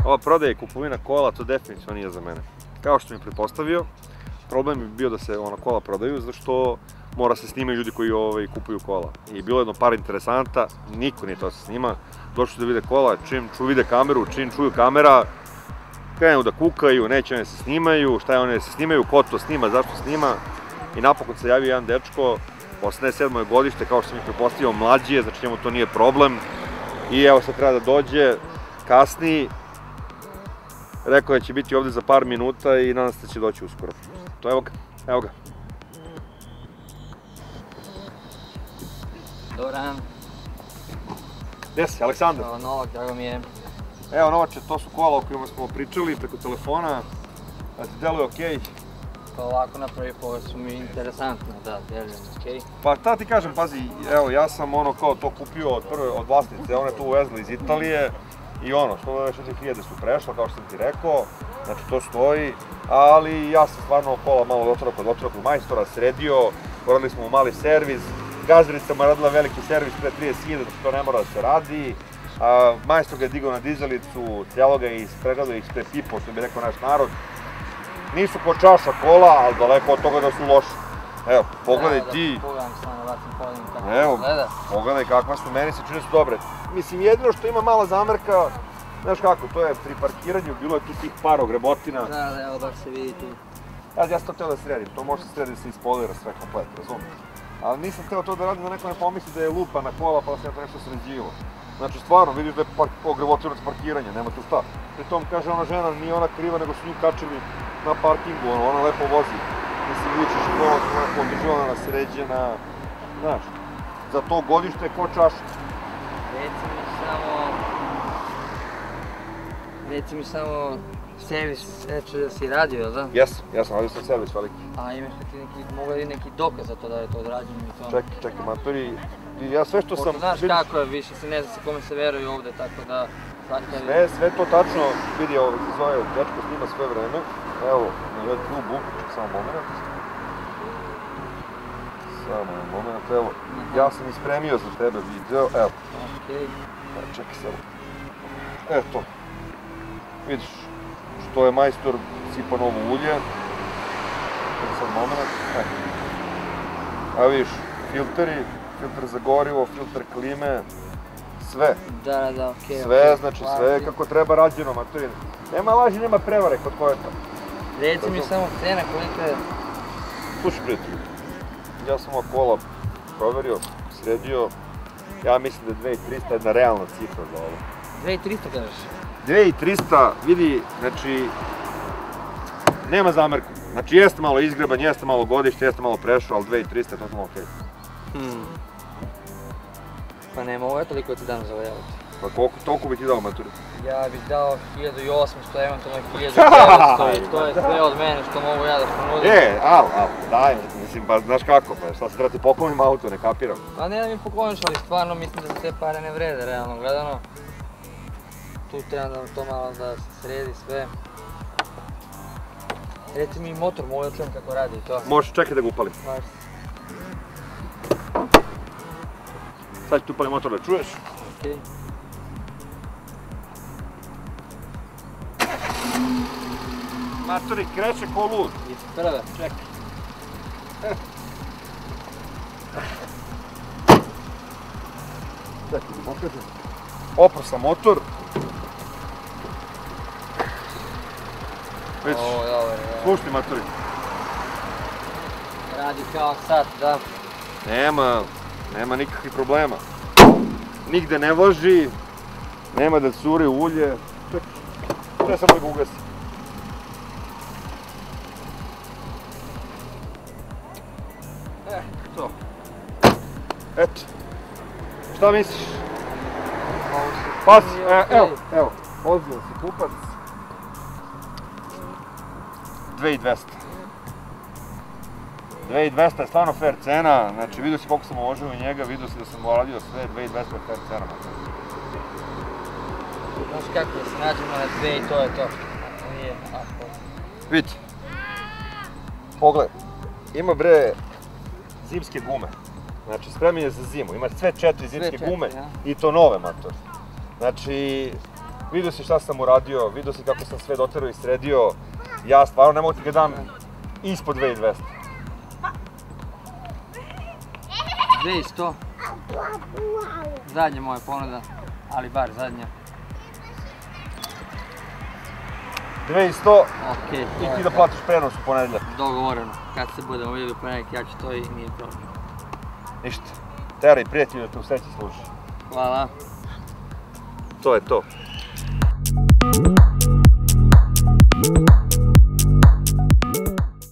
ova prodaja i kupovina kola, to definitivno nije za mene. Kao što mi pretpostavio, problem je bio da se kola prodaju, zato što mora se snimaju ljudi koji kupuju kola. I bilo jedno par interesanta, niko nije to se snima, došli su da vide kola, čim vide kameru, čim čuju kamera, krenu da kukaju, neće one se snimaju, šta je one se snimaju, ko to snima, zašto snima. I napokon se javio jedan dečko, 87. godište, kao što sam mi pretpostavio, mlađi je, znači njemu to nije problem. I evo sad treba da dođe, kasni, rekao je da će biti ovde za par minuta i nadam se da će doći uskoro. To evo ga. Dobar dan. Gde si, Aleksandar? Evo Novak, drago mi je. Evo Novače, to su kola o kojima smo pričali preko telefona, da ti deluje okej? Pa ovako na prvi pogled su mi interesantno, da, delujem okej. Pa ta ti kažem, pazi, evo ja sam kao to kupio od vlasnice, ona je tu uvezla iz Italije i 124.000 su prešla, kao što sam ti rekao, znači to stoji, ali ja sam stvarno kola malo dočarao kod očarakog majstora, sredio, uradili smo mali servis, gazdarica mu je radila veliki servis pre 30.000, znači to ne mora da se radi, majstor ga je digao na dizalicu, cijelo ga je ispregledao i isprepipo, što bi rekao naš narod. Nisu ko čaša kola, ali daleko od toga da su loši. Evo, pogledaj ti. Pogledam samo, bacim pogledam kako Evo, gleda. pogledaj kakva su, meni se čini su dobre. Mislim, jedino što ima mala zamerka, znaš kako, to je pri parkiranju, bilo je tu tih par ogrebotina. Da, evo baš se vidi tu. Ja sam to htio da sredim, to može se srediti da se ispolira sve komplet, razumiješ? Ali nisam htio to da radim da neko ne pomisli da je lupa na kola pa da se ja to nešto sređivo. Znači stvarno, vidiš da je ogrebotinac parkiranja, nema tu šta. Pri tom kaže ona žena, nije ona kriva, nego su nju kačili na parkingu, ona lepo vozi. Mislim, učiš kola, su lepo održavana, sređena, znaš. Za to godište je ko čaša. Reci mi samo servis, da si radio, jel da? Jesam, radio sam servis veliki. A imaš li mogu li neki dokaz za to da je to odrađeno i to? Čekaj, matori, ja sve što sam... Znaš kako je, više se ne zna se kome se veruje ovde, tako da... Sve to tačno, vidi ovo, se zove, dečko snima sve vreme. Evo, na YouTube-u, samo moment, evo. Ja sam ispremio za tebe video, evo. Čekaj se, evo to. Vidiš, što je majstor sipa novo ulje. Sad moment, a vidiš, filteri, filter za gorivo, filter klime, sve. Da, okej. Sve, znači sve kako treba rađeno, maturine. Nema laži, nema prevare kod kojeta. Reci mi samo cena kolika je... Slušaj prijatelju, ja sam ova kola proverio, sredio, ja mislim da je 2300 jedna realna cifra za ovo. 2300 kažeš? 2300, vidi, znači, nema zamerka. Znači jeste malo izgreban, jeste malo godište, jeste malo prešao, ali 2300 to smo okej. Pa nema, ovo je toliko ti dam zavrljavati. Pa toliko bi ti dao maturi? Ja bih dao 1800, eventualno 1900 i to je sve od mene što mogu ja da ponudim. Daj, mislim, pa znaš kako, pa šta se treba ti poklonim auto, ne kapiram. Pa ne da mi pokloniš, ali stvarno mislim da te pare ne vrede, realno gledano. Tu treba da to malo da se sredi sve. Reci mi motor, mogu da čujem kako radi i to. Možeš, čekaj da ga upalim. Sad ću ti upalim motor da čuješ. Okej. Matori, kreće ko lud. Prve, čekaj. Čekaj, da pokažem. Opro sam motor. Vidiš, slušaj matori. Radi kao sat, da. Nema nikakvih problema. Nigde ne voži, nema da curi ulje. Čekaj, samo da ga ugasi. To. Eto. Šta misliš? Pas, evo, ozbiljan si kupac. 2200. 2200 je stvarno fair cena, znači vidio si koliko sam uložio u njega, vidio si da sam uradio sve, 2200 je fair cena. Znaš kako, da se nađemo na 2 i to je to. Ako nije, Vidi, pogledaj, ima bre zimske gume, znači spremljen je za zimu, ima sve 4 zimske gume i to nove mator. Znači, vidio si šta sam uradio, vidio si kako sam sve doterao i sredio. Ja stvarno ne mogu ti ga dam ispod 2200. 2100. Zadnja moja ponuda, ali bar zadnja. 2100 Okej, i ti da platiš prenos u ponedeljak. dogovoreno. Kad se budemo vidjeli u ponedjeljak, ja ću to i nije problem. Ništa. Teraj prijatelju da te u sreći služi. Hvala. To je to.